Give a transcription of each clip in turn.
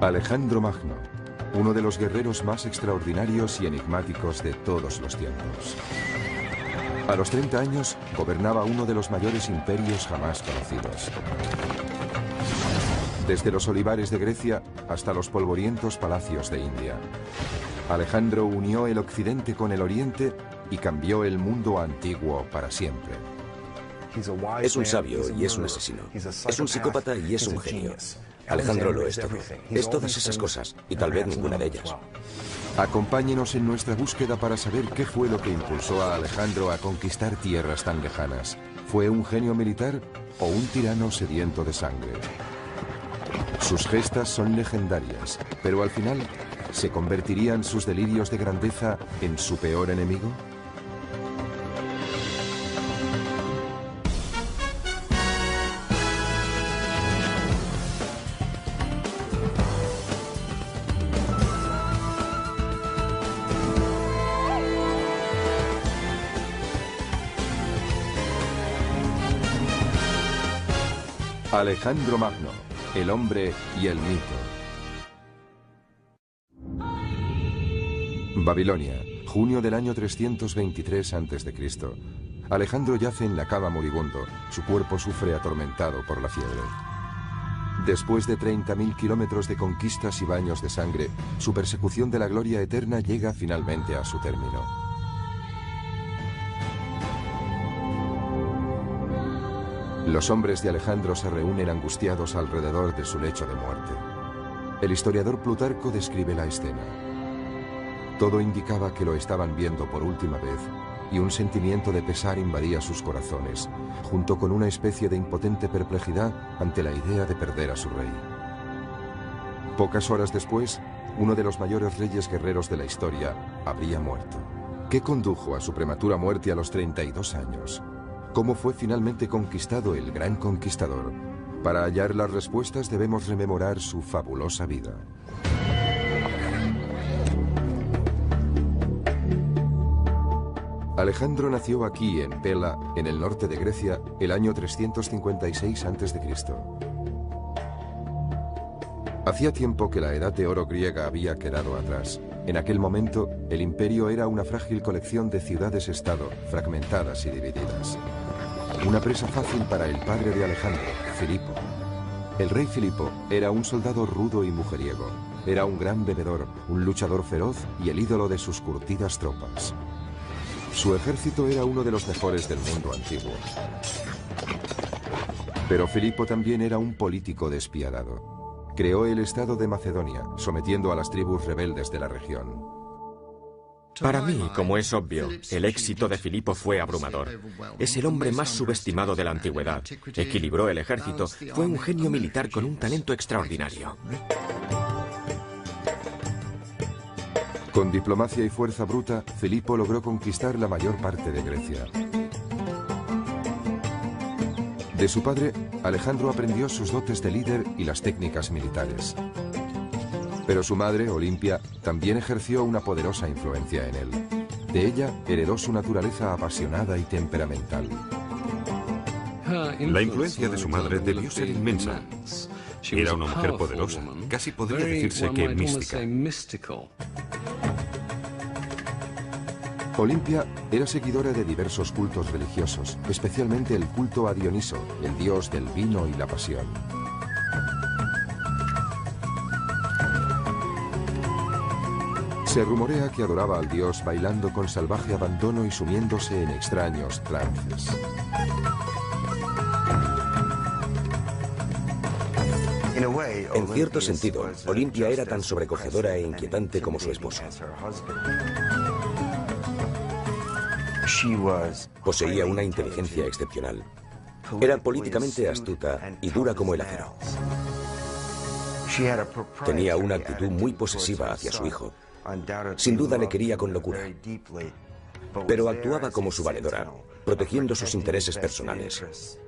Alejandro Magno, uno de los guerreros más extraordinarios y enigmáticos de todos los tiempos. A los 30 años, gobernaba uno de los mayores imperios jamás conocidos. Desde los olivares de Grecia hasta los polvorientos palacios de India. Alejandro unió el occidente con el oriente y cambió el mundo antiguo para siempre. Es un sabio y es un asesino. Es un psicópata y es un genio. Alejandro lo es todo. Es todas esas cosas, y tal vez ninguna de ellas. Acompáñenos en nuestra búsqueda para saber qué fue lo que impulsó a Alejandro a conquistar tierras tan lejanas. ¿Fue un genio militar o un tirano sediento de sangre? Sus gestas son legendarias, pero al final, ¿se convertirían sus delirios de grandeza en su peor enemigo? Alejandro Magno, el hombre y el mito. Babilonia, junio del año 323 a.C. Alejandro yace en la cama moribundo. Su cuerpo sufre atormentado por la fiebre. Después de 30.000 kilómetros de conquistas y baños de sangre, su persecución de la gloria eterna llega finalmente a su término. Los hombres de Alejandro se reúnen angustiados alrededor de su lecho de muerte. El historiador Plutarco describe la escena. Todo indicaba que lo estaban viendo por última vez, y un sentimiento de pesar invadía sus corazones, junto con una especie de impotente perplejidad ante la idea de perder a su rey. Pocas horas después, uno de los mayores reyes guerreros de la historia habría muerto. ¿Qué condujo a su prematura muerte a los 32 años? ¿Cómo fue finalmente conquistado el gran conquistador? Para hallar las respuestas debemos rememorar su fabulosa vida. Alejandro nació aquí en Pela, en el norte de Grecia, el año 356 a.C. Hacía tiempo que la edad de oro griega había quedado atrás. En aquel momento, el imperio era una frágil colección de ciudades-estado, fragmentadas y divididas. Una presa fácil para el padre de Alejandro, Filipo. El rey Filipo era un soldado rudo y mujeriego. Era un gran bebedor, un luchador feroz y el ídolo de sus curtidas tropas. Su ejército era uno de los mejores del mundo antiguo. Pero Filipo también era un político despiadado. Creó el estado de Macedonia, sometiendo a las tribus rebeldes de la región. Para mí, como es obvio, el éxito de Filipo fue abrumador. Es el hombre más subestimado de la antigüedad. Equilibró el ejército, fue un genio militar con un talento extraordinario. Con diplomacia y fuerza bruta, Filipo logró conquistar la mayor parte de Grecia. De su padre, Alejandro aprendió sus dotes de líder y las técnicas militares. Pero su madre, Olimpia, también ejerció una poderosa influencia en él. De ella heredó su naturaleza apasionada y temperamental. La influencia de su madre debió ser inmensa. Era una mujer poderosa, casi podría decirse que mística. Olimpia era seguidora de diversos cultos religiosos, especialmente el culto a Dioniso, el dios del vino y la pasión. Se rumorea que adoraba al dios bailando con salvaje abandono y sumiéndose en extraños trances. En cierto sentido, Olimpia era tan sobrecogedora e inquietante como su esposo. Poseía una inteligencia excepcional. Era políticamente astuta y dura como el acero. Tenía una actitud muy posesiva hacia su hijo. Sin duda le quería con locura, pero actuaba como su valedora, protegiendo sus intereses personales.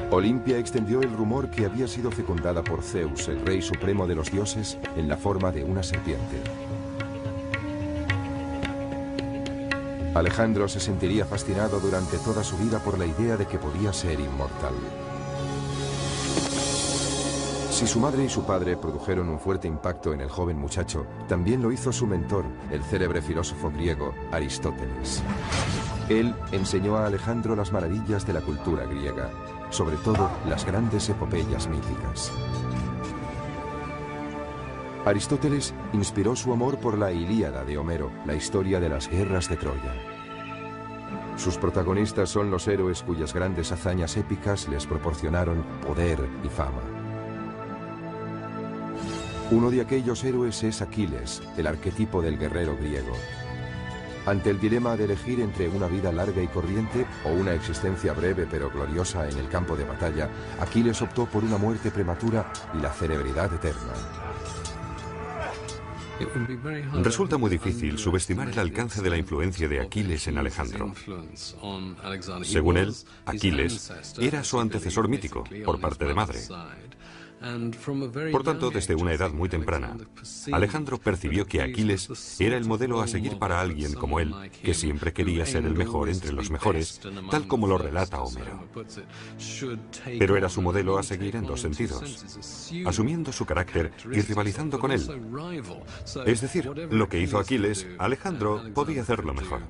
Olimpia extendió el rumor que había sido fecundada por Zeus, el rey supremo de los dioses, en la forma de una serpiente. Alejandro se sentiría fascinado durante toda su vida por la idea de que podía ser inmortal. Si su madre y su padre produjeron un fuerte impacto en el joven muchacho, también lo hizo su mentor, el célebre filósofo griego Aristóteles. Él enseñó a Alejandro las maravillas de la cultura griega, sobre todo las grandes epopeyas míticas. Aristóteles inspiró su amor por la Ilíada de Homero, la historia de las guerras de Troya. Sus protagonistas son los héroes cuyas grandes hazañas épicas les proporcionaron poder y fama. Uno de aquellos héroes es Aquiles, el arquetipo del guerrero griego. Ante el dilema de elegir entre una vida larga y corriente o una existencia breve pero gloriosa en el campo de batalla, Aquiles optó por una muerte prematura y la celebridad eterna. Resulta muy difícil subestimar el alcance de la influencia de Aquiles en Alejandro. Según él, Aquiles era su antecesor mítico, por parte de madre. Por tanto, desde una edad muy temprana, Alejandro percibió que Aquiles era el modelo a seguir para alguien como él, que siempre quería ser el mejor entre los mejores, tal como lo relata Homero. Pero era su modelo a seguir en dos sentidos, asumiendo su carácter y rivalizando con él. Es decir, lo que hizo Aquiles, Alejandro podía hacerlo mejor.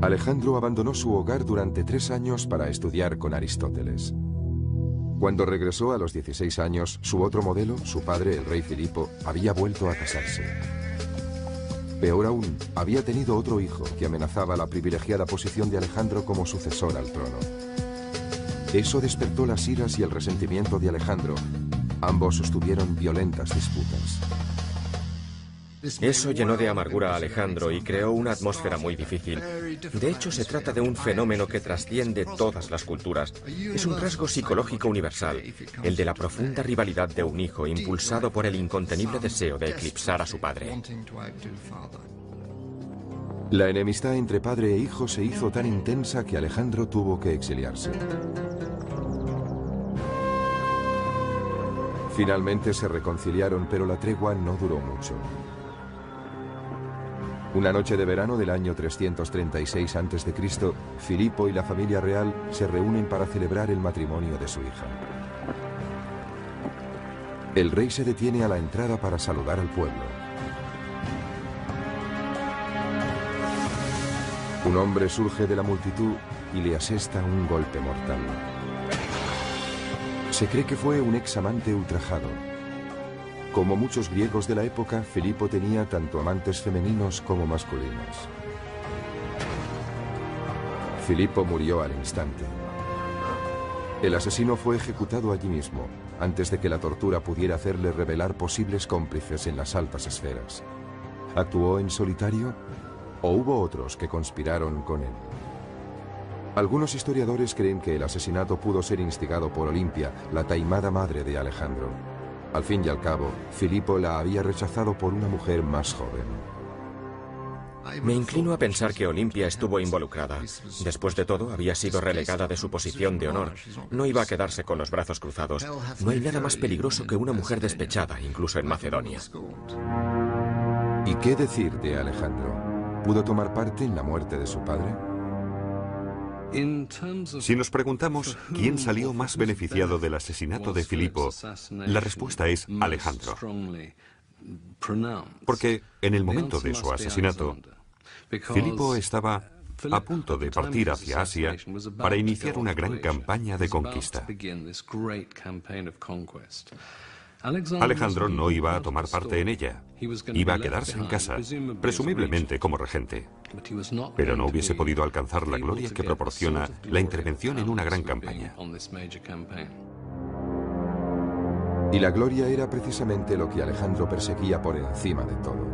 Alejandro abandonó su hogar durante 3 años para estudiar con Aristóteles. Cuando regresó a los 16 años, su otro modelo, su padre, el rey Filipo, había vuelto a casarse. Peor aún, había tenido otro hijo que amenazaba la privilegiada posición de Alejandro como sucesor al trono. Eso despertó las iras y el resentimiento de Alejandro. Ambos sostuvieron violentas disputas. Eso llenó de amargura a Alejandro y creó una atmósfera muy difícil. De hecho, se trata de un fenómeno que trasciende todas las culturas. Es un rasgo psicológico universal, el de la profunda rivalidad de un hijo impulsado por el incontenible deseo de eclipsar a su padre. La enemistad entre padre e hijo se hizo tan intensa que Alejandro tuvo que exiliarse. Finalmente se reconciliaron, pero la tregua no duró mucho. Una noche de verano del año 336 a.C., Filipo y la familia real se reúnen para celebrar el matrimonio de su hija. El rey se detiene a la entrada para saludar al pueblo. Un hombre surge de la multitud y le asesta un golpe mortal. Se cree que fue un examante ultrajado. Como muchos griegos de la época, Filipo tenía tanto amantes femeninos como masculinos. Filipo murió al instante. El asesino fue ejecutado allí mismo, antes de que la tortura pudiera hacerle revelar posibles cómplices en las altas esferas. ¿Actuó en solitario o hubo otros que conspiraron con él? Algunos historiadores creen que el asesinato pudo ser instigado por Olimpia, la taimada madre de Alejandro. Al fin y al cabo, Filipo la había rechazado por una mujer más joven. Me inclino a pensar que Olimpia estuvo involucrada. Después de todo, había sido relegada de su posición de honor. No iba a quedarse con los brazos cruzados. No hay nada más peligroso que una mujer despechada, incluso en Macedonia. ¿Y qué decir de Alejandro? ¿Pudo tomar parte en la muerte de su padre? Si nos preguntamos quién salió más beneficiado del asesinato de Filipo, la respuesta es Alejandro. Porque en el momento de su asesinato, Filipo estaba a punto de partir hacia Asia para iniciar una gran campaña de conquista. Alejandro no iba a tomar parte en ella. Iba a quedarse en casa, presumiblemente como regente. Pero no hubiese podido alcanzar la gloria que proporciona la intervención en una gran campaña. Y la gloria era precisamente lo que Alejandro perseguía por encima de todo.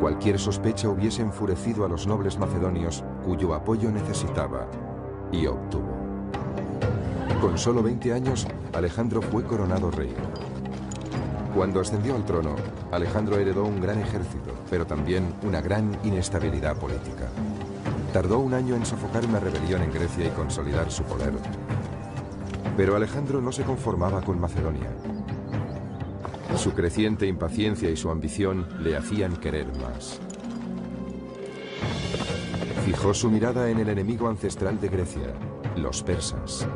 Cualquier sospecha hubiese enfurecido a los nobles macedonios, cuyo apoyo necesitaba, y obtuvo. Con solo 20 años, Alejandro fue coronado rey. Cuando ascendió al trono, Alejandro heredó un gran ejército, pero también una gran inestabilidad política. Tardó un año en sofocar una rebelión en Grecia y consolidar su poder. Pero Alejandro no se conformaba con Macedonia. Su creciente impaciencia y su ambición le hacían querer más. Fijó su mirada en el enemigo ancestral de Grecia, los persas.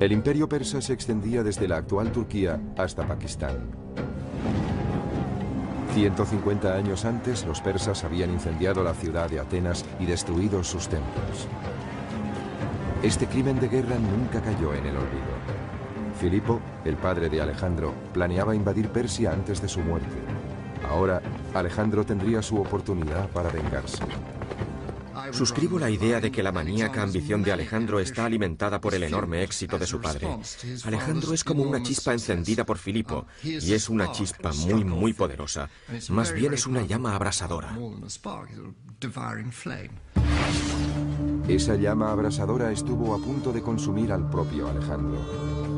El imperio persa se extendía desde la actual Turquía hasta Pakistán. 150 años antes, los persas habían incendiado la ciudad de Atenas y destruido sus templos. Este crimen de guerra nunca cayó en el olvido. Filipo, el padre de Alejandro, planeaba invadir Persia antes de su muerte. Ahora, Alejandro tendría su oportunidad para vengarse. Suscribo la idea de que la maníaca ambición de Alejandro está alimentada por el enorme éxito de su padre. Alejandro es como una chispa encendida por Filipo, y es una chispa muy poderosa. Más bien es una llama abrasadora. Esa llama abrasadora estuvo a punto de consumir al propio Alejandro.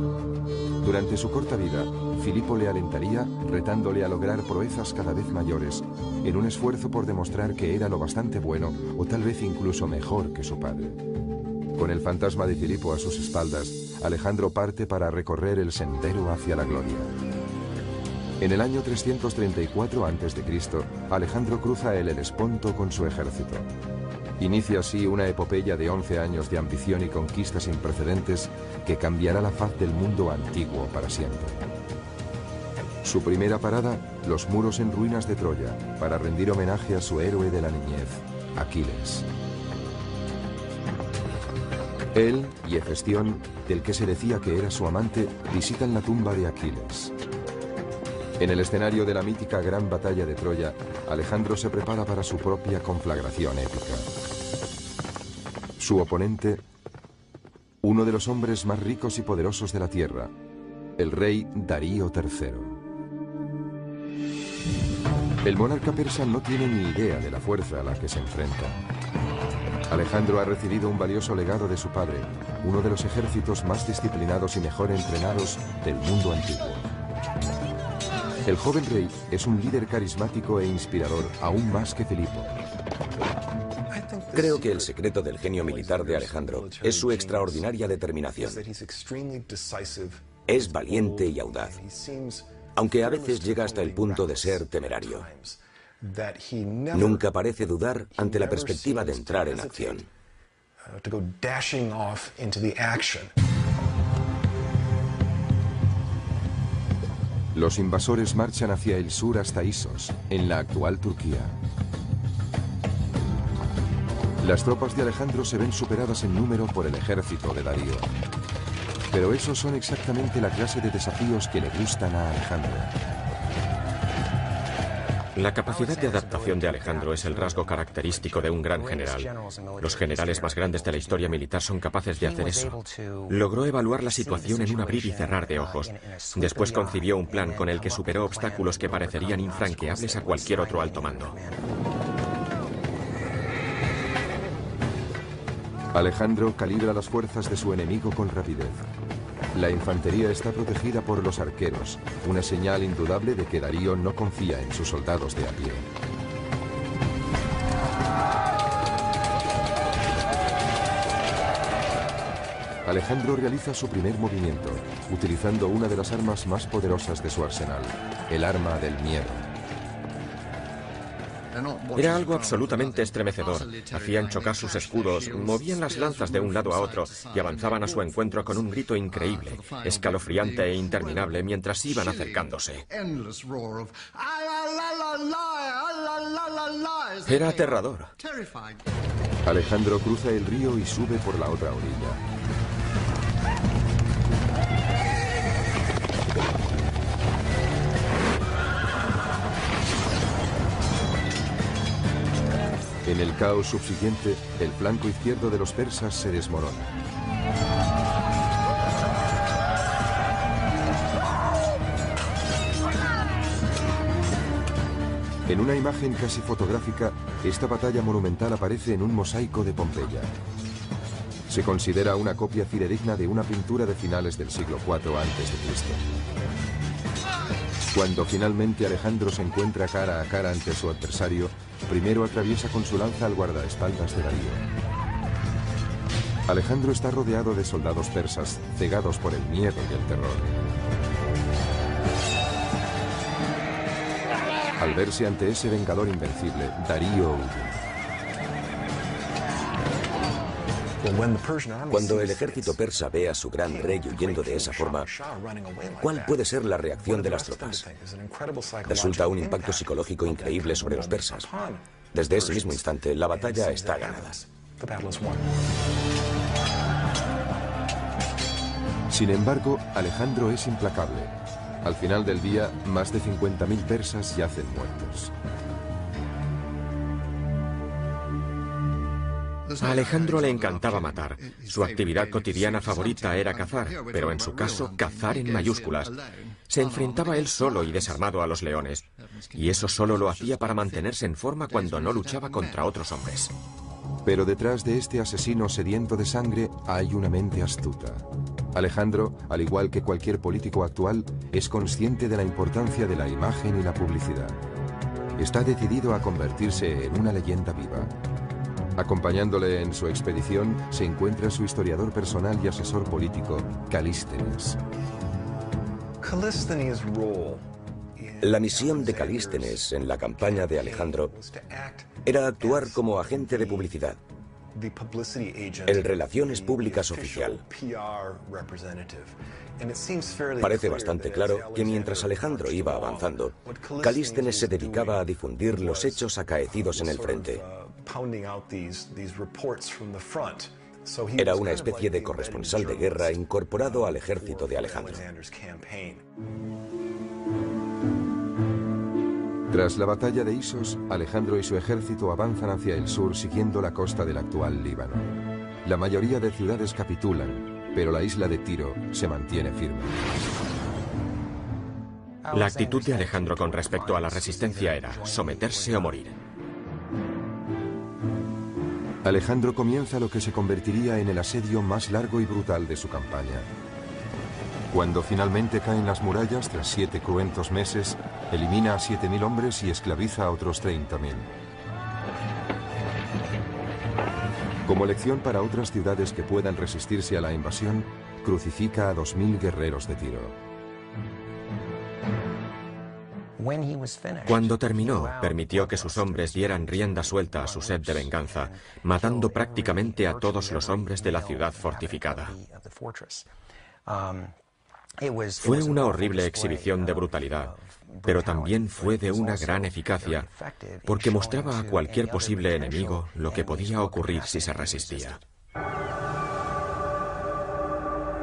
Durante su corta vida, Filipo le alentaría, retándole a lograr proezas cada vez mayores, en un esfuerzo por demostrar que era lo bastante bueno o tal vez incluso mejor que su padre. Con el fantasma de Filipo a sus espaldas, Alejandro parte para recorrer el sendero hacia la gloria. En el año 334 a.C., Alejandro cruza el Helesponto con su ejército. Inicia así una epopeya de 11 años de ambición y conquista sin precedentes que cambiará la faz del mundo antiguo para siempre. Su primera parada, los muros en ruinas de Troya, para rendir homenaje a su héroe de la niñez, Aquiles. Él y Hefestión, del que se decía que era su amante, visitan la tumba de Aquiles. En el escenario de la mítica Gran Batalla de Troya, Alejandro se prepara para su propia conflagración épica. Su oponente, uno de los hombres más ricos y poderosos de la tierra, el rey Darío III. El monarca persa no tiene ni idea de la fuerza a la que se enfrenta. Alejandro ha recibido un valioso legado de su padre, uno de los ejércitos más disciplinados y mejor entrenados del mundo antiguo. El joven rey es un líder carismático e inspirador, aún más que Filipo. Creo que el secreto del genio militar de Alejandro es su extraordinaria determinación. Es valiente y audaz, aunque a veces llega hasta el punto de ser temerario. Nunca parece dudar ante la perspectiva de entrar en acción. Los invasores marchan hacia el sur hasta Isos, en la actual Turquía. Las tropas de Alejandro se ven superadas en número por el ejército de Darío. Pero esos son exactamente la clase de desafíos que le gustan a Alejandro. La capacidad de adaptación de Alejandro es el rasgo característico de un gran general. Los generales más grandes de la historia militar son capaces de hacer eso. Logró evaluar la situación en un abrir y cerrar de ojos. Después concibió un plan con el que superó obstáculos que parecerían infranqueables a cualquier otro alto mando. Alejandro calibra las fuerzas de su enemigo con rapidez. La infantería está protegida por los arqueros, una señal indudable de que Darío no confía en sus soldados de a pie. Alejandro realiza su primer movimiento, utilizando una de las armas más poderosas de su arsenal, el arma del miedo. Era algo absolutamente estremecedor. Hacían chocar sus escudos, movían las lanzas de un lado a otro y avanzaban a su encuentro con un grito increíble, escalofriante e interminable mientras iban acercándose. Era aterrador. Alejandro cruza el río y sube por la otra orilla. En el caos subsiguiente, el flanco izquierdo de los persas se desmorona. En una imagen casi fotográfica, esta batalla monumental aparece en un mosaico de Pompeya. Se considera una copia fidedigna de una pintura de finales del siglo IV a.C. Cuando finalmente Alejandro se encuentra cara a cara ante su adversario, primero atraviesa con su lanza al guardaespaldas de Darío. Alejandro está rodeado de soldados persas, cegados por el miedo y el terror. Al verse ante ese vengador invencible, Darío huye. Cuando el ejército persa ve a su gran rey huyendo de esa forma, ¿cuál puede ser la reacción de las tropas? Resulta un impacto psicológico increíble sobre los persas. Desde ese mismo instante, la batalla está ganada. Sin embargo, Alejandro es implacable. Al final del día, más de 50.000 persas yacen muertos. A Alejandro le encantaba matar. Su actividad cotidiana favorita era cazar, pero en su caso, cazar en mayúsculas. Se enfrentaba él solo y desarmado a los leones, y eso solo lo hacía para mantenerse en forma cuando no luchaba contra otros hombres. Pero detrás de este asesino sediento de sangre hay una mente astuta. Alejandro, al igual que cualquier político actual, es consciente de la importancia de la imagen y la publicidad. Está decidido a convertirse en una leyenda viva. Acompañándole en su expedición se encuentra su historiador personal y asesor político, Calístenes. La misión de Calístenes en la campaña de Alejandro era actuar como agente de publicidad, el Relaciones Públicas oficial. Parece bastante claro que mientras Alejandro iba avanzando, Calístenes se dedicaba a difundir los hechos acaecidos en el frente. Era una especie de corresponsal de guerra incorporado al ejército de Alejandro. Tras la batalla de Isos, Alejandro y su ejército avanzan hacia el sur siguiendo la costa del actual Líbano. La mayoría de ciudades capitulan, pero la isla de Tiro se mantiene firme. La actitud de Alejandro con respecto a la resistencia era someterse o morir. Alejandro comienza lo que se convertiría en el asedio más largo y brutal de su campaña. Cuando finalmente caen las murallas, tras 7 cruentos meses, elimina a 7.000 hombres y esclaviza a otros 30.000. Como lección para otras ciudades que puedan resistirse a la invasión, crucifica a 2.000 guerreros de Tiro. Cuando terminó, permitió que sus hombres dieran rienda suelta a su sed de venganza, matando prácticamente a todos los hombres de la ciudad fortificada. Fue una horrible exhibición de brutalidad, pero también fue de una gran eficacia, porque mostraba a cualquier posible enemigo lo que podía ocurrir si se resistía.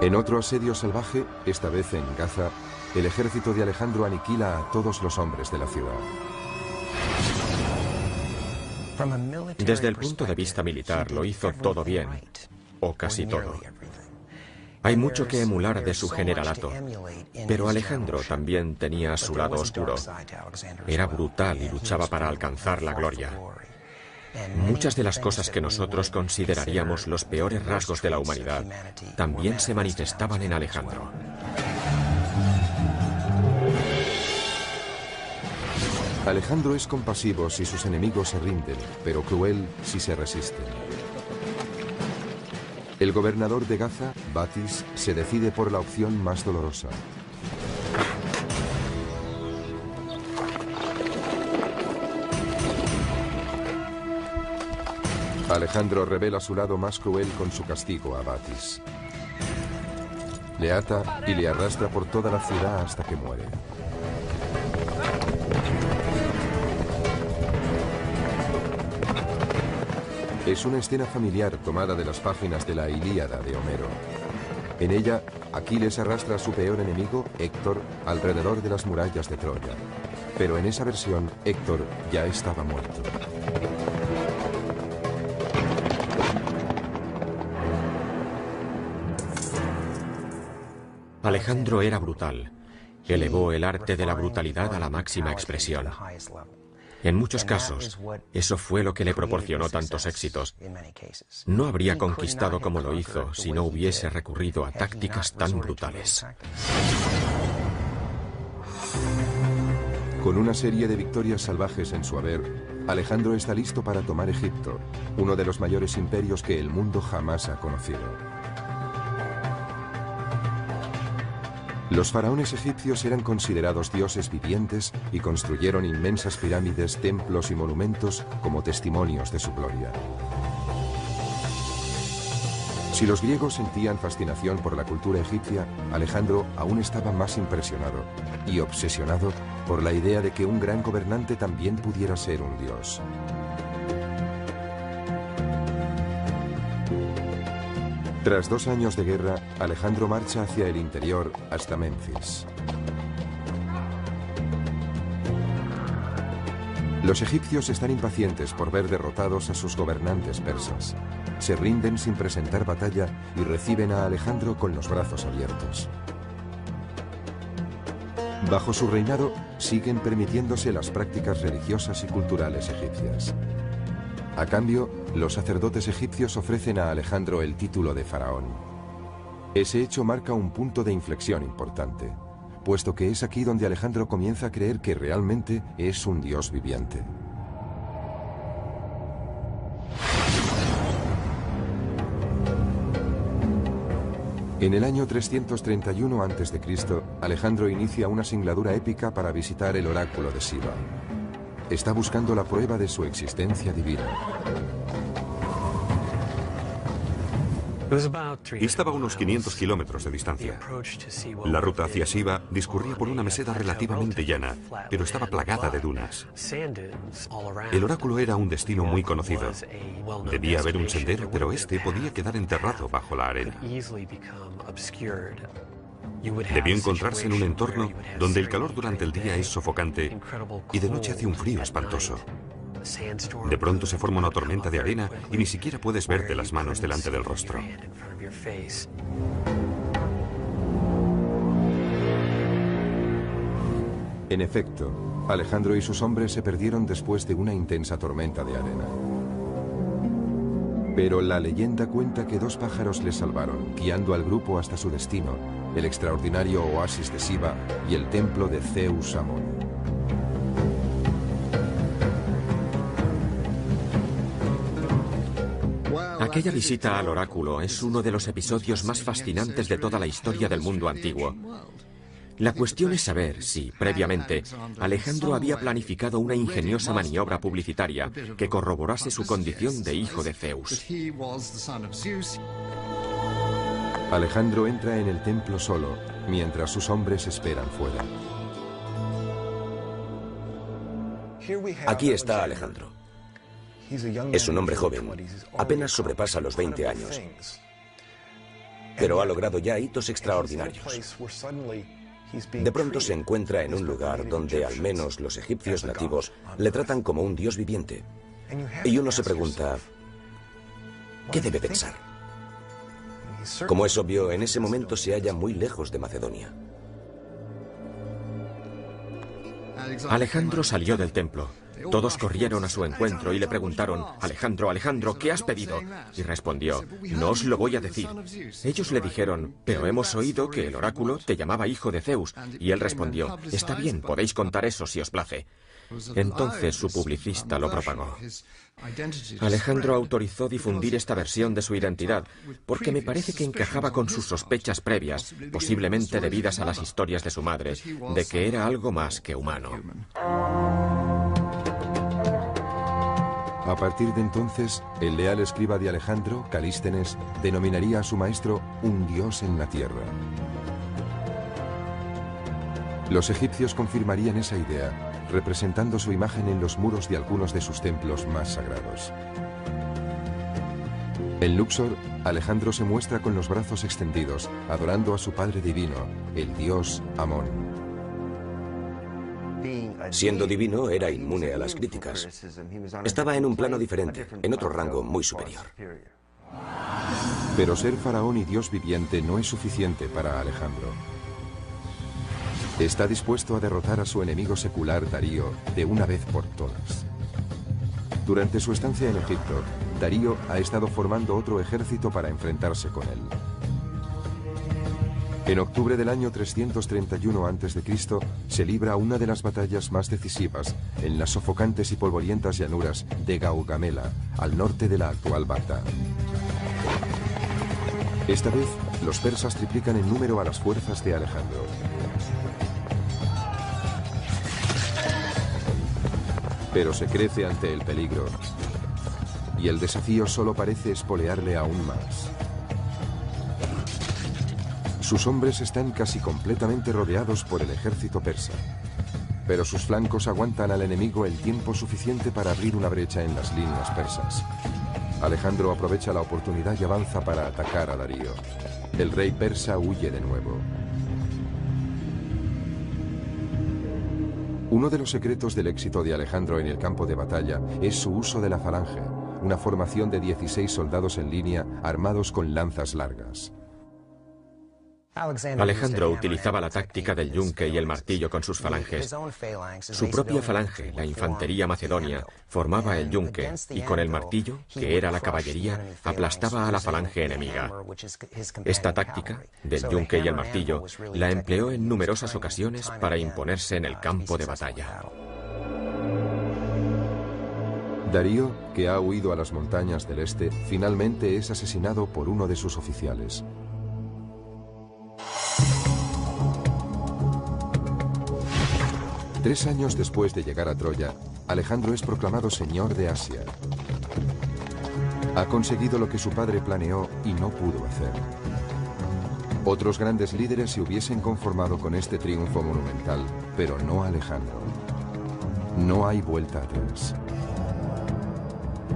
En otro asedio salvaje, esta vez en Gaza, el ejército de Alejandro aniquila a todos los hombres de la ciudad. Desde el punto de vista militar, lo hizo todo bien, o casi todo. Hay mucho que emular de su generalato, pero Alejandro también tenía su lado oscuro. Era brutal y luchaba para alcanzar la gloria. Muchas de las cosas que nosotros consideraríamos los peores rasgos de la humanidad también se manifestaban en Alejandro. Alejandro es compasivo si sus enemigos se rinden, pero cruel si se resisten. El gobernador de Gaza, Batis, se decide por la opción más dolorosa. Alejandro revela su lado más cruel con su castigo a Batis. Le ata y le arrastra por toda la ciudad hasta que muere. Es una escena familiar tomada de las páginas de la Ilíada de Homero. En ella, Aquiles arrastra a su peor enemigo, Héctor, alrededor de las murallas de Troya. Pero en esa versión, Héctor ya estaba muerto. Alejandro era brutal. Elevó el arte de la brutalidad a la máxima expresión. En muchos casos, eso fue lo que le proporcionó tantos éxitos. No habría conquistado como lo hizo si no hubiese recurrido a tácticas tan brutales. Con una serie de victorias salvajes en su haber, Alejandro está listo para tomar Egipto, uno de los mayores imperios que el mundo jamás ha conocido. Los faraones egipcios eran considerados dioses vivientes y construyeron inmensas pirámides, templos y monumentos como testimonios de su gloria. Si los griegos sentían fascinación por la cultura egipcia, Alejandro aún estaba más impresionado y obsesionado por la idea de que un gran gobernante también pudiera ser un dios. Tras 2 años de guerra, Alejandro marcha hacia el interior hasta Menfis. Los egipcios están impacientes por ver derrotados a sus gobernantes persas. Se rinden sin presentar batalla y reciben a Alejandro con los brazos abiertos. Bajo su reinado, siguen permitiéndose las prácticas religiosas y culturales egipcias. A cambio, los sacerdotes egipcios ofrecen a Alejandro el título de faraón. Ese hecho marca un punto de inflexión importante, puesto que es aquí donde Alejandro comienza a creer que realmente es un dios viviente. En el año 331 a.C., Alejandro inicia una singladura épica para visitar el oráculo de Siva. Está buscando la prueba de su existencia divina. Estaba a unos 500 kilómetros de distancia. La ruta hacia Siva discurría por una meseta relativamente llana, pero estaba plagada de dunas. El oráculo era un destino muy conocido. Debía haber un sendero, pero este podía quedar enterrado bajo la arena. Debió encontrarse en un entorno donde el calor durante el día es sofocante y de noche hace un frío espantoso. De pronto se forma una tormenta de arena y ni siquiera puedes verte las manos delante del rostro. En efecto, Alejandro y sus hombres se perdieron después de una intensa tormenta de arena. Pero la leyenda cuenta que 2 pájaros les salvaron, guiando al grupo hasta su destino, el extraordinario oasis de Siva y el templo de Zeus Amón. Aquella visita al oráculo es uno de los episodios más fascinantes de toda la historia del mundo antiguo. La cuestión es saber si, previamente, Alejandro había planificado una ingeniosa maniobra publicitaria que corroborase su condición de hijo de Zeus. Alejandro entra en el templo solo, mientras sus hombres esperan fuera. Aquí está Alejandro. Es un hombre joven, apenas sobrepasa los 20 años, pero ha logrado ya hitos extraordinarios. De pronto se encuentra en un lugar donde al menos los egipcios nativos le tratan como un dios viviente. Y uno se pregunta, ¿qué debe pensar? Como es obvio, en ese momento se halla muy lejos de Macedonia. Alejandro salió del templo. Todos corrieron a su encuentro y le preguntaron, Alejandro, Alejandro, ¿qué has pedido? Y respondió, no os lo voy a decir. Ellos le dijeron, pero hemos oído que el oráculo te llamaba hijo de Zeus. Y él respondió, está bien, podéis contar eso si os place. Entonces su publicista lo propagó. Alejandro autorizó difundir esta versión de su identidad porque me parece que encajaba con sus sospechas previas, posiblemente debidas a las historias de su madre, de que era algo más que humano. A partir de entonces, el leal escriba de Alejandro, Calístenes, denominaría a su maestro un dios en la tierra. Los egipcios confirmarían esa idea, representando su imagen en los muros de algunos de sus templos más sagrados. En Luxor, Alejandro se muestra con los brazos extendidos, adorando a su padre divino, el dios Amón. Siendo divino, era inmune a las críticas. Estaba en un plano diferente, en otro rango muy superior. Pero ser faraón y dios viviente no es suficiente para Alejandro. Está dispuesto a derrotar a su enemigo secular Darío de una vez por todas. Durante su estancia en Egipto, Darío ha estado formando otro ejército para enfrentarse con él. En octubre del año 331 a.C. se libra una de las batallas más decisivas en las sofocantes y polvorientas llanuras de Gaugamela, al norte de la actual Bagdad. Esta vez, los persas triplican en número a las fuerzas de Alejandro. Pero se crece ante el peligro, y el desafío solo parece espolearle aún más. Sus hombres están casi completamente rodeados por el ejército persa, pero sus flancos aguantan al enemigo el tiempo suficiente para abrir una brecha en las líneas persas. Alejandro aprovecha la oportunidad y avanza para atacar a Darío. El rey persa huye de nuevo. Uno de los secretos del éxito de Alejandro en el campo de batalla es su uso de la falange, una formación de 16 soldados en línea armados con lanzas largas. Alejandro utilizaba la táctica del yunque y el martillo con sus falanges. Su propia falange, la infantería macedonia, formaba el yunque y con el martillo, que era la caballería, aplastaba a la falange enemiga. Esta táctica, del yunque y el martillo, la empleó en numerosas ocasiones para imponerse en el campo de batalla. Darío, que ha huido a las montañas del este, finalmente es asesinado por uno de sus oficiales. Tres años después de llegar a Troya, Alejandro es proclamado señor de Asia. Ha conseguido lo que su padre planeó y no pudo hacer. Otros grandes líderes se hubiesen conformado con este triunfo monumental, pero no Alejandro. No hay vuelta atrás.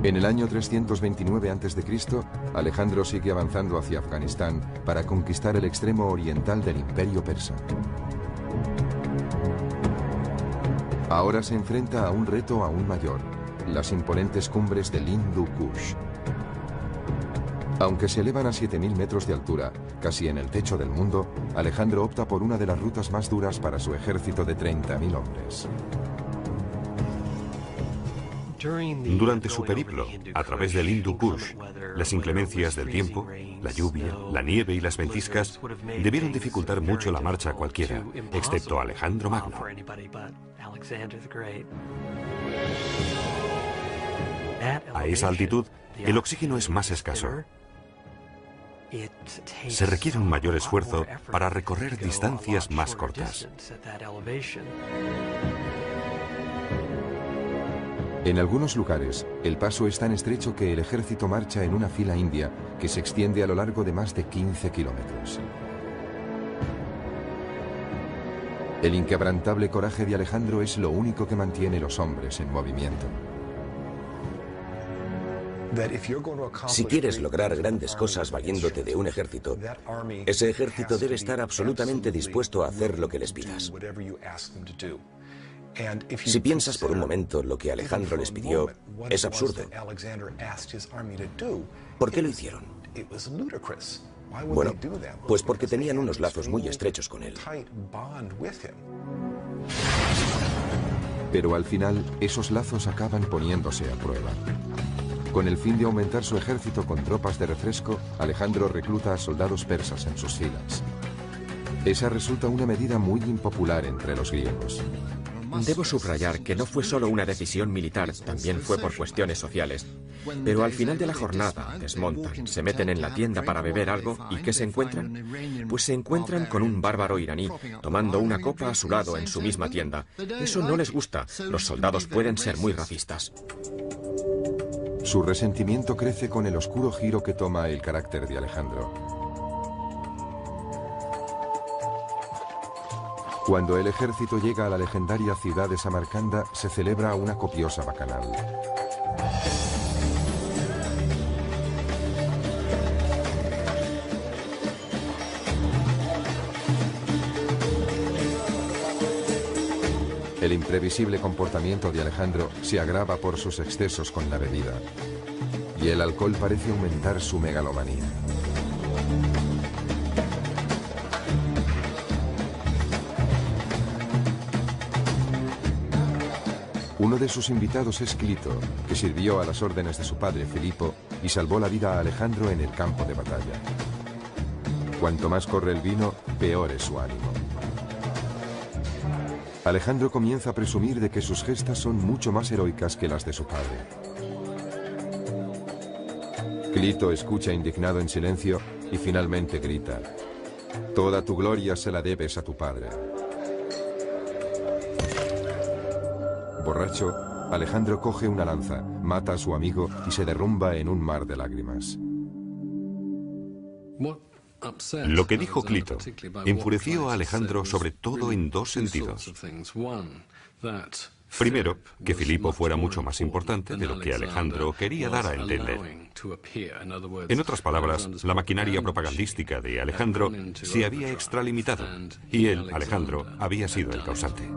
En el año 329 a.C., Alejandro sigue avanzando hacia Afganistán para conquistar el extremo oriental del imperio persa. Ahora se enfrenta a un reto aún mayor, las imponentes cumbres del Hindu Kush. Aunque se elevan a 7.000 metros de altura, casi en el techo del mundo, Alejandro opta por una de las rutas más duras para su ejército de 30.000 hombres. Durante su periplo, a través del Hindu Kush, las inclemencias del tiempo, la lluvia, la nieve y las ventiscas debieron dificultar mucho la marcha a cualquiera, excepto a Alejandro Magno. A esa altitud, el oxígeno es más escaso. Se requiere un mayor esfuerzo para recorrer distancias más cortas. En algunos lugares, el paso es tan estrecho que el ejército marcha en una fila india que se extiende a lo largo de más de 15 kilómetros. El inquebrantable coraje de Alejandro es lo único que mantiene los hombres en movimiento. Si quieres lograr grandes cosas valiéndote de un ejército, ese ejército debe estar absolutamente dispuesto a hacer lo que les pidas. Si piensas por un momento lo que Alejandro les pidió, es absurdo. ¿Por qué lo hicieron? Bueno, pues porque tenían unos lazos muy estrechos con él. Pero al final, esos lazos acaban poniéndose a prueba. Con el fin de aumentar su ejército con tropas de refresco, Alejandro recluta a soldados persas en sus filas. Esa resulta una medida muy impopular entre los griegos. Debo subrayar que no fue solo una decisión militar, también fue por cuestiones sociales. Pero al final de la jornada desmontan, se meten en la tienda para beber algo y ¿qué se encuentran? Pues se encuentran con un bárbaro iraní tomando una copa a su lado en su misma tienda. Eso no les gusta, los soldados pueden ser muy racistas. Su resentimiento crece con el oscuro giro que toma el carácter de Alejandro. Cuando el ejército llega a la legendaria ciudad de Samarcanda, se celebra una copiosa bacanal. El imprevisible comportamiento de Alejandro se agrava por sus excesos con la bebida, y el alcohol parece aumentar su megalomanía. Uno de sus invitados es Clito, que sirvió a las órdenes de su padre Filipo y salvó la vida a Alejandro en el campo de batalla. Cuanto más corre el vino, peor es su ánimo. Alejandro comienza a presumir de que sus gestas son mucho más heroicas que las de su padre. Clito escucha indignado en silencio y finalmente grita: «Toda tu gloria se la debes a tu padre». Borracho, Alejandro coge una lanza, mata a su amigo y se derrumba en un mar de lágrimas. Lo que dijo Clito enfureció a Alejandro sobre todo en dos sentidos. Primero, que Filipo fuera mucho más importante de lo que Alejandro quería dar a entender. En otras palabras, la maquinaria propagandística de Alejandro se había extralimitado y él, Alejandro, había sido el causante.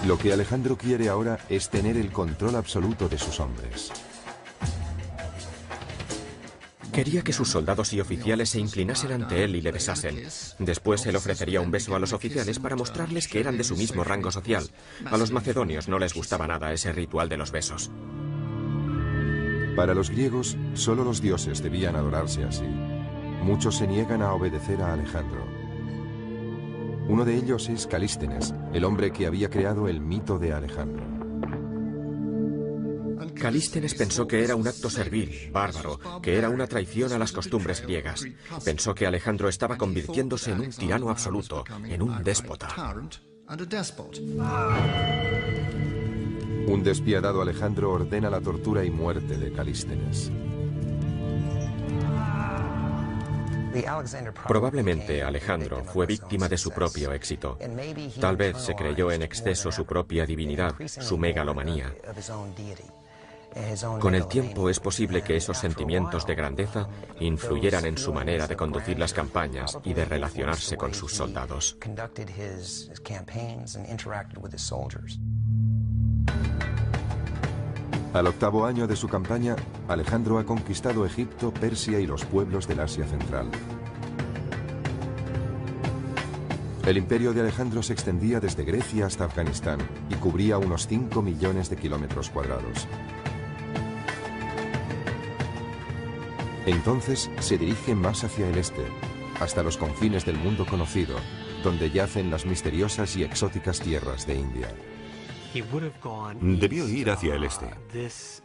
Lo que Alejandro quiere ahora es tener el control absoluto de sus hombres. Quería que sus soldados y oficiales se inclinasen ante él y le besasen. Después él ofrecería un beso a los oficiales para mostrarles que eran de su mismo rango social. A los macedonios no les gustaba nada ese ritual de los besos. Para los griegos, solo los dioses debían adorarse así. Muchos se niegan a obedecer a Alejandro. Uno de ellos es Calístenes, el hombre que había creado el mito de Alejandro. Calístenes pensó que era un acto servil, bárbaro, que era una traición a las costumbres griegas. Pensó que Alejandro estaba convirtiéndose en un tirano absoluto, en un déspota. Un despiadado Alejandro ordena la tortura y muerte de Calístenes. Probablemente Alejandro fue víctima de su propio éxito. Tal vez se creyó en exceso su propia divinidad, su megalomanía. Con el tiempo es posible que esos sentimientos de grandeza influyeran en su manera de conducir las campañas y de relacionarse con sus soldados. Al 8º año de su campaña, Alejandro ha conquistado Egipto, Persia y los pueblos del Asia Central. El imperio de Alejandro se extendía desde Grecia hasta Afganistán y cubría unos 5 millones de kilómetros cuadrados. Entonces se dirige más hacia el este, hasta los confines del mundo conocido, donde yacen las misteriosas y exóticas tierras de India. Debió ir hacia el este.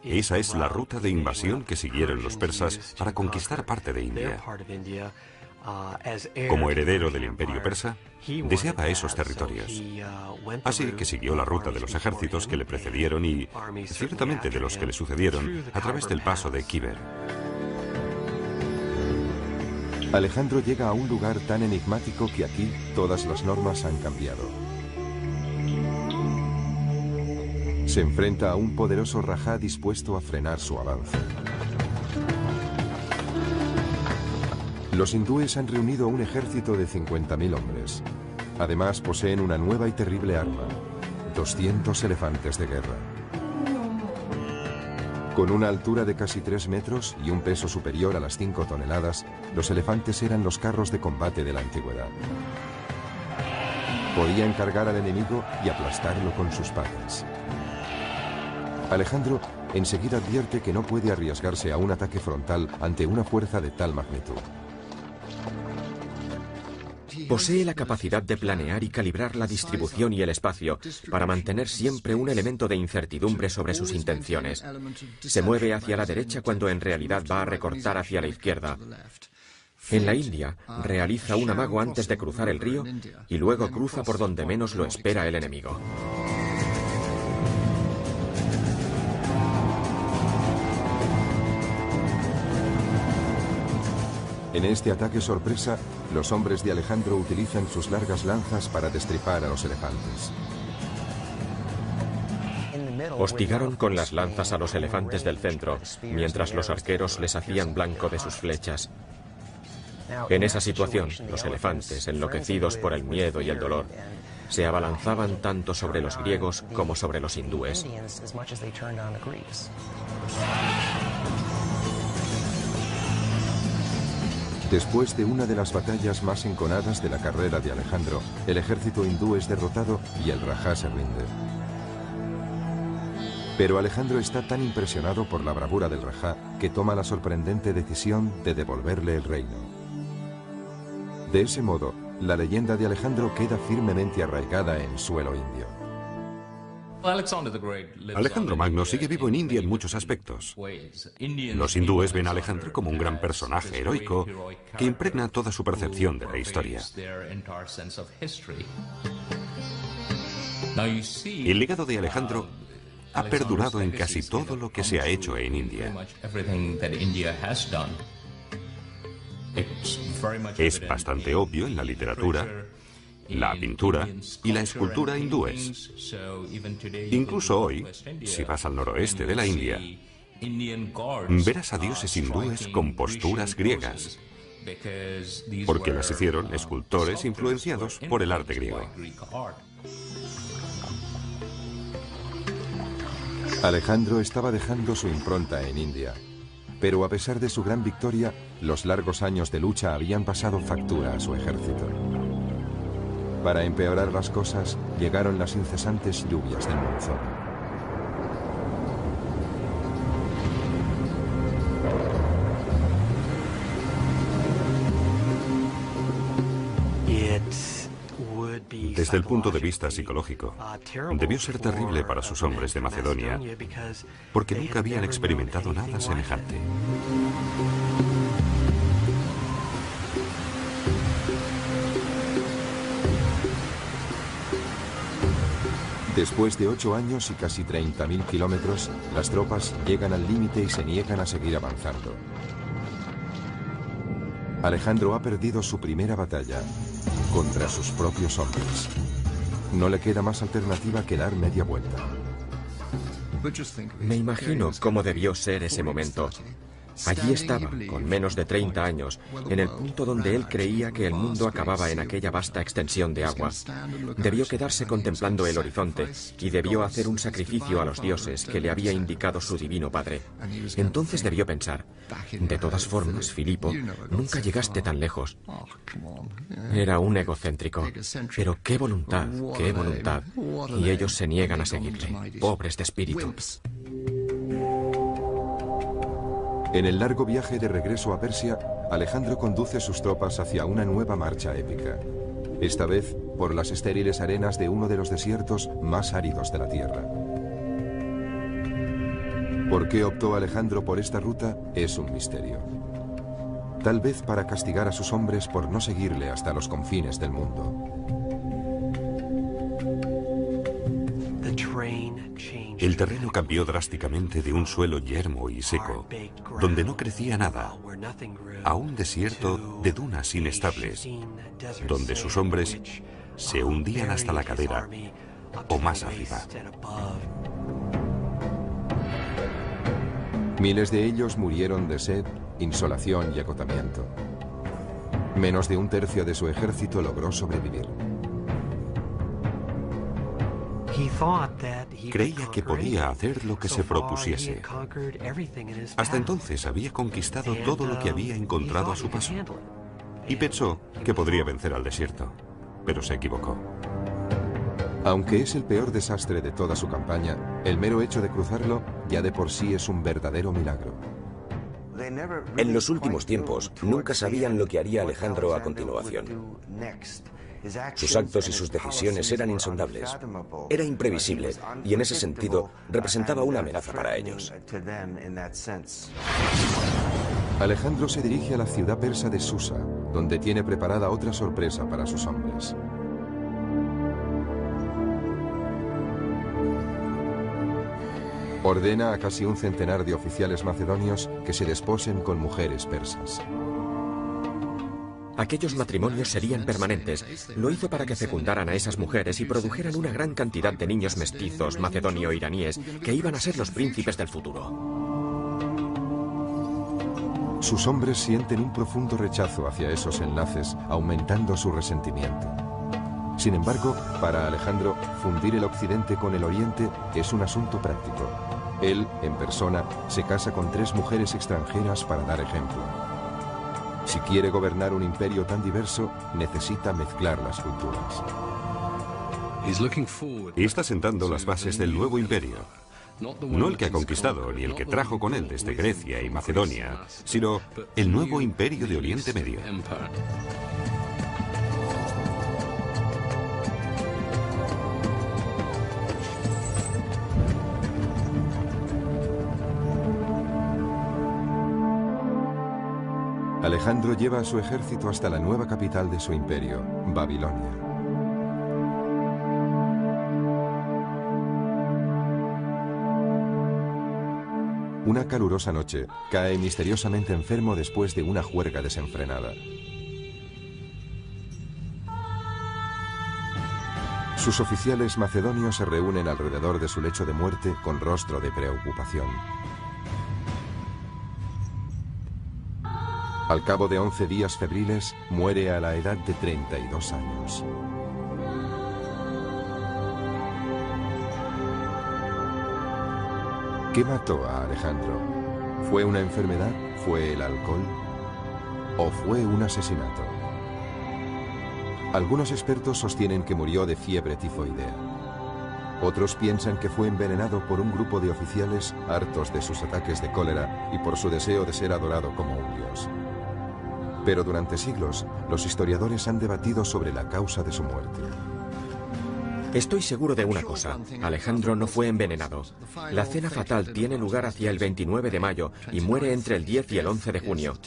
Esa es la ruta de invasión que siguieron los persas para conquistar parte de India. Como heredero del imperio persa, deseaba esos territorios. Así que siguió la ruta de los ejércitos que le precedieron y, ciertamente, de los que le sucedieron, a través del paso de Khyber. Alejandro llega a un lugar tan enigmático que aquí todas las normas han cambiado. Se enfrenta a un poderoso rajá dispuesto a frenar su avance. Los hindúes han reunido un ejército de 50.000 hombres. Además poseen una nueva y terrible arma, 200 elefantes de guerra. Con una altura de casi 3 metros y un peso superior a las 5 toneladas, los elefantes eran los carros de combate de la antigüedad. Podían cargar al enemigo y aplastarlo con sus patas. Alejandro enseguida advierte que no puede arriesgarse a un ataque frontal ante una fuerza de tal magnitud. Posee la capacidad de planear y calibrar la distribución y el espacio para mantener siempre un elemento de incertidumbre sobre sus intenciones. Se mueve hacia la derecha cuando en realidad va a recortar hacia la izquierda. En la India, realiza un amago antes de cruzar el río y luego cruza por donde menos lo espera el enemigo. En este ataque sorpresa, los hombres de Alejandro utilizan sus largas lanzas para destripar a los elefantes. Hostigaron con las lanzas a los elefantes del centro, mientras los arqueros les hacían blanco de sus flechas. En esa situación, los elefantes, enloquecidos por el miedo y el dolor, se abalanzaban tanto sobre los griegos como sobre los hindúes. Después de una de las batallas más enconadas de la carrera de Alejandro, el ejército hindú es derrotado y el rajá se rinde. Pero Alejandro está tan impresionado por la bravura del rajá que toma la sorprendente decisión de devolverle el reino. De ese modo, la leyenda de Alejandro queda firmemente arraigada en suelo indio. Alejandro Magno sigue vivo en India en muchos aspectos. Los hindúes ven a Alejandro como un gran personaje heroico que impregna toda su percepción de la historia. El legado de Alejandro ha perdurado en casi todo lo que se ha hecho en India. Es bastante obvio en la literatura, la pintura y la escultura hindúes. Incluso hoy, si vas al noroeste de la India, verás a dioses hindúes con posturas griegas, porque las hicieron escultores influenciados por el arte griego. Alejandro estaba dejando su impronta en India, pero a pesar de su gran victoria, los largos años de lucha habían pasado factura a su ejército. Para empeorar las cosas, llegaron las incesantes lluvias del monzón. Desde el punto de vista psicológico, debió ser terrible para sus hombres de Macedonia, porque nunca habían experimentado nada semejante. Después de 8 años y casi 30.000 kilómetros, las tropas llegan al límite y se niegan a seguir avanzando. Alejandro ha perdido su primera batalla contra sus propios hombres. No le queda más alternativa que dar media vuelta. Me imagino cómo debió ser ese momento. Allí estaba, con menos de 30 años, en el punto donde él creía que el mundo acababa en aquella vasta extensión de agua. Debió quedarse contemplando el horizonte y debió hacer un sacrificio a los dioses que le había indicado su divino padre. Entonces debió pensar, de todas formas, Filipo, nunca llegaste tan lejos. Era un egocéntrico, pero qué voluntad, y ellos se niegan a seguirle, pobres de espíritu. En el largo viaje de regreso a Persia, Alejandro conduce sus tropas hacia una nueva marcha épica. Esta vez por las estériles arenas de uno de los desiertos más áridos de la tierra. ¿Por qué optó Alejandro por esta ruta? Es un misterio. Tal vez para castigar a sus hombres por no seguirle hasta los confines del mundo. El terreno cambió drásticamente de un suelo yermo y seco, donde no crecía nada, a un desierto de dunas inestables, donde sus hombres se hundían hasta la cadera o más arriba. Miles de ellos murieron de sed, insolación y agotamiento. Menos de un tercio de su ejército logró sobrevivir. Creía que podía hacer lo que se propusiese. Hasta entonces había conquistado todo lo que había encontrado a su paso. Y pensó que podría vencer al desierto, pero se equivocó. Aunque es el peor desastre de toda su campaña, el mero hecho de cruzarlo ya de por sí es un verdadero milagro. En los últimos tiempos, nunca sabían lo que haría Alejandro a continuación. Sus actos y sus decisiones eran insondables. Era imprevisible y en ese sentido representaba una amenaza para ellos. Alejandro se dirige a la ciudad persa de Susa, donde tiene preparada otra sorpresa para sus hombres. Ordena a casi un centenar de oficiales macedonios que se desposen con mujeres persas. Aquellos matrimonios serían permanentes. Lo hizo para que fecundaran a esas mujeres y produjeran una gran cantidad de niños mestizos macedonio-iraníes que iban a ser los príncipes del futuro. Sus hombres sienten un profundo rechazo hacia esos enlaces, aumentando su resentimiento. Sin embargo, para Alejandro, fundir el occidente con el oriente es un asunto práctico. Él, en persona, se casa con 3 mujeres extranjeras para dar ejemplo. Si quiere gobernar un imperio tan diverso, necesita mezclar las culturas. Y está sentando las bases del nuevo imperio. No el que ha conquistado, ni el que trajo con él desde Grecia y Macedonia, sino el nuevo imperio de Oriente Medio. Alejandro lleva a su ejército hasta la nueva capital de su imperio, Babilonia. Una calurosa noche, cae misteriosamente enfermo después de una juerga desenfrenada. Sus oficiales macedonios se reúnen alrededor de su lecho de muerte con rostro de preocupación. Al cabo de 11 días febriles, muere a la edad de 32 años. ¿Qué mató a Alejandro? ¿Fue una enfermedad? ¿Fue el alcohol? ¿O fue un asesinato? Algunos expertos sostienen que murió de fiebre tifoidea. Otros piensan que fue envenenado por un grupo de oficiales hartos de sus ataques de cólera y por su deseo de ser adorado como un dios. Pero durante siglos, los historiadores han debatido sobre la causa de su muerte. Estoy seguro de una cosa, Alejandro no fue envenenado. La cena fatal tiene lugar hacia el 29 de mayo y muere entre el 10 y el 11 de junio.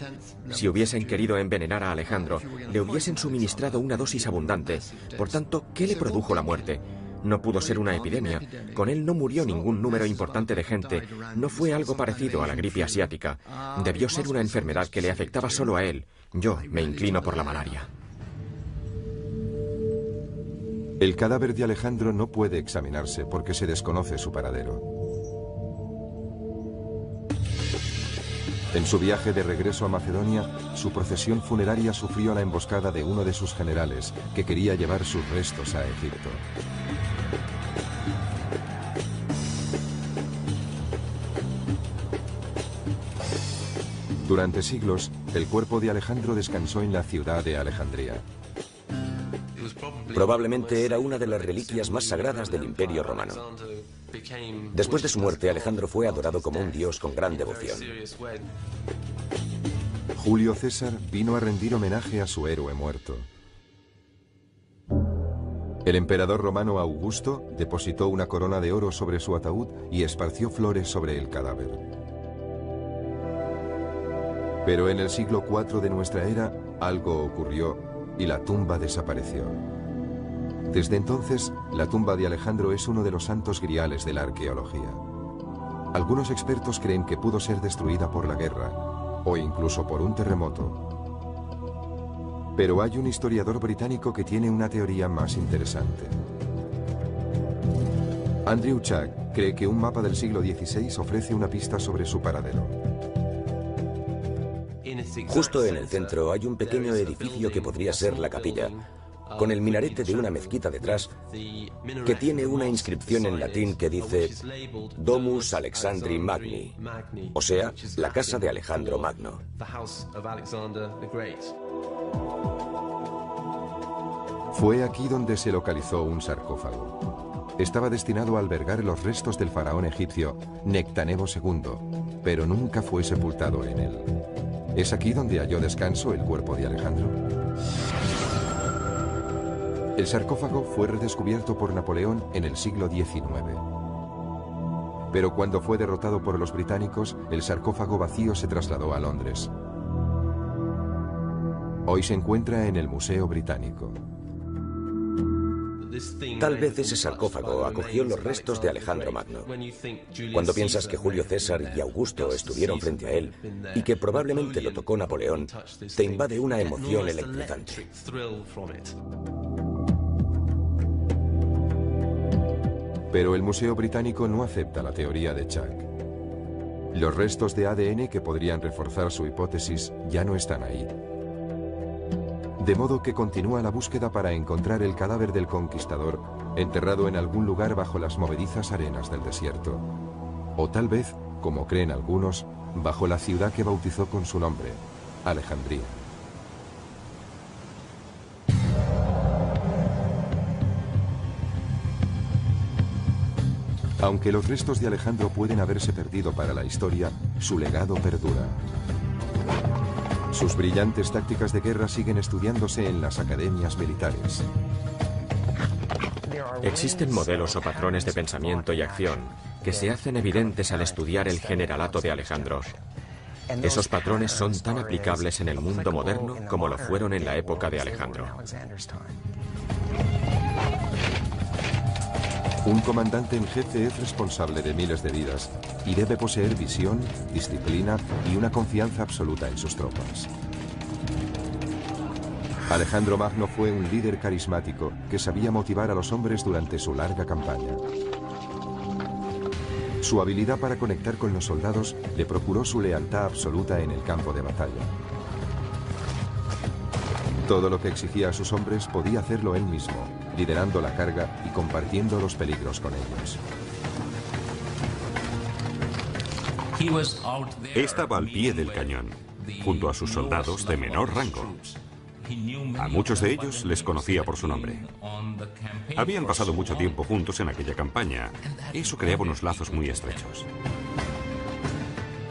Si hubiesen querido envenenar a Alejandro, le hubiesen suministrado una dosis abundante. Por tanto, ¿qué le produjo la muerte? No pudo ser una epidemia. Con él no murió ningún número importante de gente. No fue algo parecido a la gripe asiática. Debió ser una enfermedad que le afectaba solo a él. Yo me inclino por la malaria. El cadáver de Alejandro no puede examinarse porque se desconoce su paradero. En su viaje de regreso a Macedonia, su procesión funeraria sufrió la emboscada de uno de sus generales, que quería llevar sus restos a Egipto. Durante siglos, el cuerpo de Alejandro descansó en la ciudad de Alejandría. Probablemente era una de las reliquias más sagradas del Imperio Romano. Después de su muerte, Alejandro fue adorado como un dios con gran devoción. Julio César vino a rendir homenaje a su héroe muerto. El emperador romano Augusto depositó una corona de oro sobre su ataúd y esparció flores sobre el cadáver. Pero en el siglo IV de nuestra era, algo ocurrió y la tumba desapareció. Desde entonces, la tumba de Alejandro es uno de los santos griales de la arqueología. Algunos expertos creen que pudo ser destruida por la guerra, o incluso por un terremoto. Pero hay un historiador británico que tiene una teoría más interesante. Andrew Chuck cree que un mapa del siglo XVI ofrece una pista sobre su paradero. Justo en el centro hay un pequeño edificio que podría ser la capilla, con el minarete de una mezquita detrás, que tiene una inscripción en latín que dice Domus Alexandri Magni, o sea, la casa de Alejandro Magno. Fue aquí donde se localizó un sarcófago. Estaba destinado a albergar los restos del faraón egipcio Nectanebo II, pero nunca fue sepultado en él. ¿Es aquí donde halló descanso el cuerpo de Alejandro? El sarcófago fue redescubierto por Napoleón en el siglo XIX. Pero cuando fue derrotado por los británicos, el sarcófago vacío se trasladó a Londres. Hoy se encuentra en el Museo Británico. Tal vez ese sarcófago acogió los restos de Alejandro Magno. Cuando piensas que Julio César y Augusto estuvieron frente a él y que probablemente lo tocó Napoleón, te invade una emoción electrizante. Pero el Museo Británico no acepta la teoría de Chuck. Los restos de ADN que podrían reforzar su hipótesis ya no están ahí. De modo que continúa la búsqueda para encontrar el cadáver del conquistador enterrado en algún lugar bajo las movedizas arenas del desierto. O tal vez, como creen algunos, bajo la ciudad que bautizó con su nombre, Alejandría. Aunque los restos de Alejandro pueden haberse perdido para la historia, su legado perdura. Sus brillantes tácticas de guerra siguen estudiándose en las academias militares. Existen modelos o patrones de pensamiento y acción que se hacen evidentes al estudiar el generalato de Alejandro. Esos patrones son tan aplicables en el mundo moderno como lo fueron en la época de Alejandro. Un comandante en jefe es responsable de miles de vidas y debe poseer visión, disciplina y una confianza absoluta en sus tropas. Alejandro Magno fue un líder carismático que sabía motivar a los hombres durante su larga campaña. Su habilidad para conectar con los soldados le procuró su lealtad absoluta en el campo de batalla. Todo lo que exigía a sus hombres podía hacerlo él mismo, liderando la carga y compartiendo los peligros con ellos. Estaba al pie del cañón, junto a sus soldados de menor rango. A muchos de ellos les conocía por su nombre. Habían pasado mucho tiempo juntos en aquella campaña. Eso creaba unos lazos muy estrechos.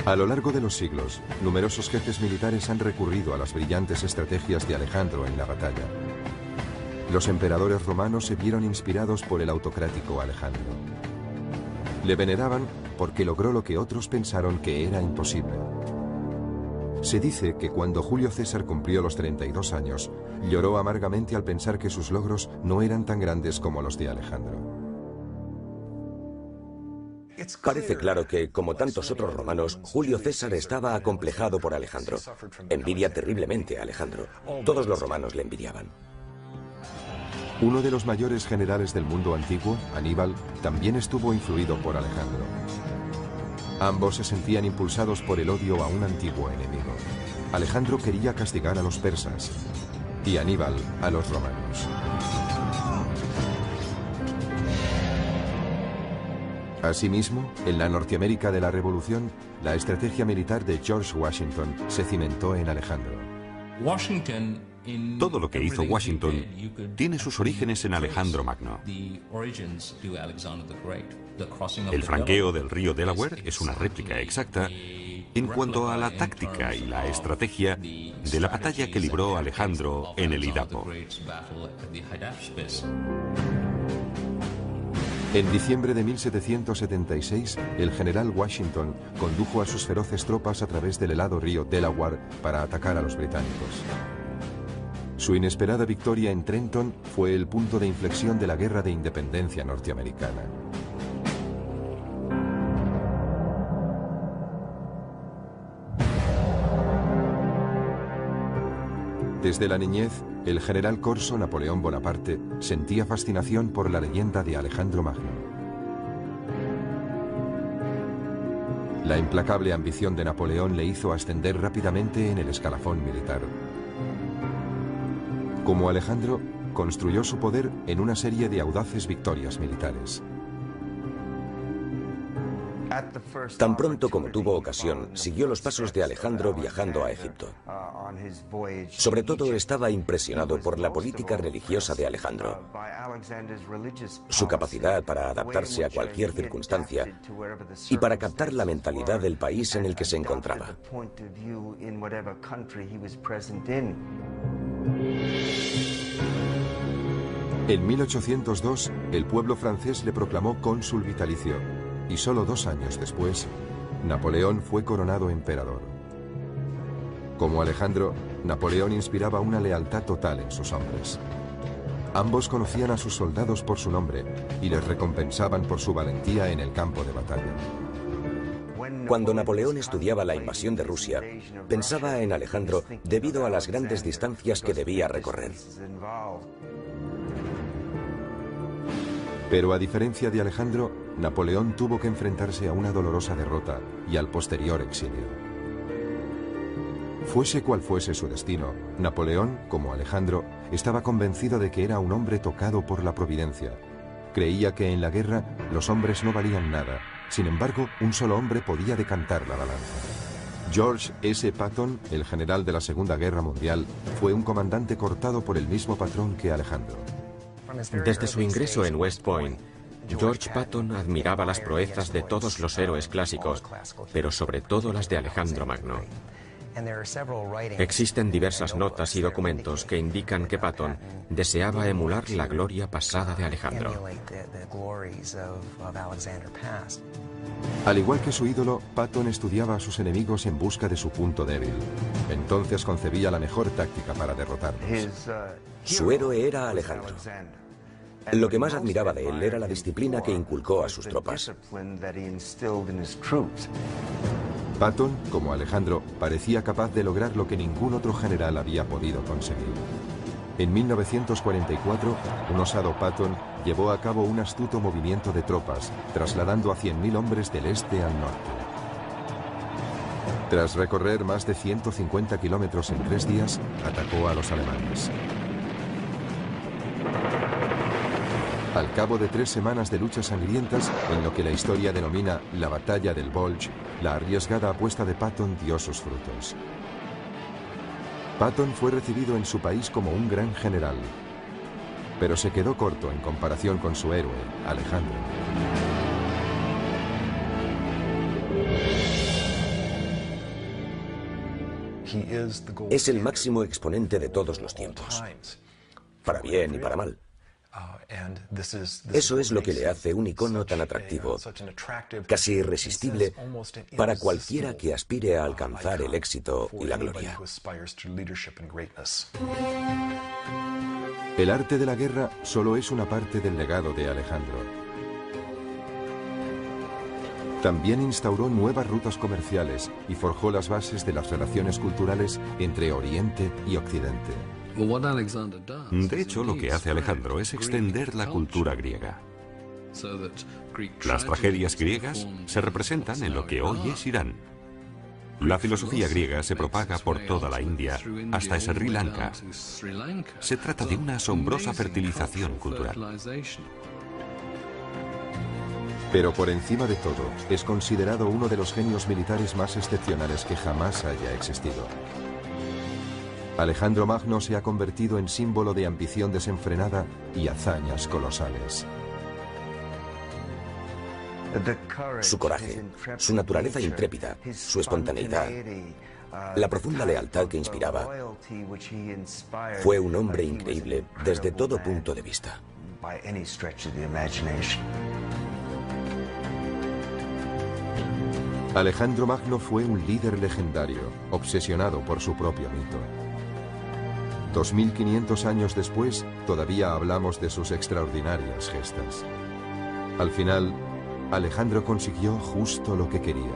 A lo largo de los siglos, numerosos jefes militares han recurrido a las brillantes estrategias de Alejandro en la batalla. Los emperadores romanos se vieron inspirados por el autocrático Alejandro. Le veneraban porque logró lo que otros pensaron que era imposible. Se dice que cuando Julio César cumplió los 32 años, lloró amargamente al pensar que sus logros no eran tan grandes como los de Alejandro. Parece claro que, como tantos otros romanos, Julio César estaba acomplejado por Alejandro. Envidia terriblemente a Alejandro. Todos los romanos le envidiaban. Uno de los mayores generales del mundo antiguo, Aníbal, también estuvo influido por Alejandro. Ambos se sentían impulsados por el odio a un antiguo enemigo. Alejandro quería castigar a los persas y Aníbal a los romanos. Asimismo, en la Norteamérica de la Revolución, la estrategia militar de George Washington se cimentó en Alejandro. Todo lo que hizo Washington tiene sus orígenes en Alejandro Magno. El franqueo del río Delaware es una réplica exacta en cuanto a la táctica y la estrategia de la batalla que libró Alejandro en el Idapo. En diciembre de 1776, el general Washington condujo a sus feroces tropas a través del helado río Delaware para atacar a los británicos. Su inesperada victoria en Trenton fue el punto de inflexión de la Guerra de Independencia norteamericana. Desde la niñez, el general corso Napoleón Bonaparte sentía fascinación por la leyenda de Alejandro Magno. La implacable ambición de Napoleón le hizo ascender rápidamente en el escalafón militar. Como Alejandro, construyó su poder en una serie de audaces victorias militares. Tan pronto como tuvo ocasión, siguió los pasos de Alejandro viajando a Egipto. Sobre todo estaba impresionado por la política religiosa de Alejandro, su capacidad para adaptarse a cualquier circunstancia y para captar la mentalidad del país en el que se encontraba. En 1802, el pueblo francés le proclamó cónsul vitalicio, y solo 2 años después, Napoleón fue coronado emperador. Como Alejandro, Napoleón inspiraba una lealtad total en sus hombres. Ambos conocían a sus soldados por su nombre y les recompensaban por su valentía en el campo de batalla. Cuando Napoleón estudiaba la invasión de Rusia, pensaba en Alejandro debido a las grandes distancias que debía recorrer. Pero a diferencia de Alejandro, Napoleón tuvo que enfrentarse a una dolorosa derrota y al posterior exilio. Fuese cual fuese su destino, Napoleón, como Alejandro, estaba convencido de que era un hombre tocado por la providencia. Creía que en la guerra los hombres no valían nada. Sin embargo, un solo hombre podía decantar la balanza. George S. Patton, el general de la Segunda Guerra Mundial, fue un comandante cortado por el mismo patrón que Alejandro. Desde su ingreso en West Point, George Patton admiraba las proezas de todos los héroes clásicos, pero sobre todo las de Alejandro Magno. Existen diversas notas y documentos que indican que Patton deseaba emular la gloria pasada de Alejandro. Al igual que su ídolo, Patton estudiaba a sus enemigos en busca de su punto débil. Entonces concebía la mejor táctica para derrotarlos. Su héroe era Alejandro. Lo que más admiraba de él era la disciplina que inculcó a sus tropas. Patton, como Alejandro, parecía capaz de lograr lo que ningún otro general había podido conseguir. En 1944, un osado Patton llevó a cabo un astuto movimiento de tropas, trasladando a 100.000 hombres del este al norte. Tras recorrer más de 150 kilómetros en 3 días, atacó a los alemanes. Al cabo de 3 semanas de luchas sangrientas, en lo que la historia denomina la Batalla del Bulge, la arriesgada apuesta de Patton dio sus frutos. Patton fue recibido en su país como un gran general, pero se quedó corto en comparación con su héroe, Alejandro. Es el máximo exponente de todos los tiempos, para bien y para mal. Eso es lo que le hace un icono tan atractivo, casi irresistible para cualquiera que aspire a alcanzar el éxito y la gloria. El arte de la guerra solo es una parte del legado de Alejandro. También instauró nuevas rutas comerciales y forjó las bases de las relaciones culturales entre Oriente y Occidente. De hecho, lo que hace Alejandro es extender la cultura griega. Las tragedias griegas se representan en lo que hoy es Irán. La filosofía griega se propaga por toda la India hasta Sri Lanka. Se trata de una asombrosa fertilización cultural. Pero por encima de todo, es considerado uno de los genios militares más excepcionales que jamás haya existido. Alejandro Magno se ha convertido en símbolo de ambición desenfrenada y hazañas colosales. Su coraje, su naturaleza intrépida, su espontaneidad, la profunda lealtad que inspiraba, fue un hombre increíble desde todo punto de vista. Alejandro Magno fue un líder legendario, obsesionado por su propio mito. 2500 años después, todavía hablamos de sus extraordinarias gestas. Al final, Alejandro consiguió justo lo que quería.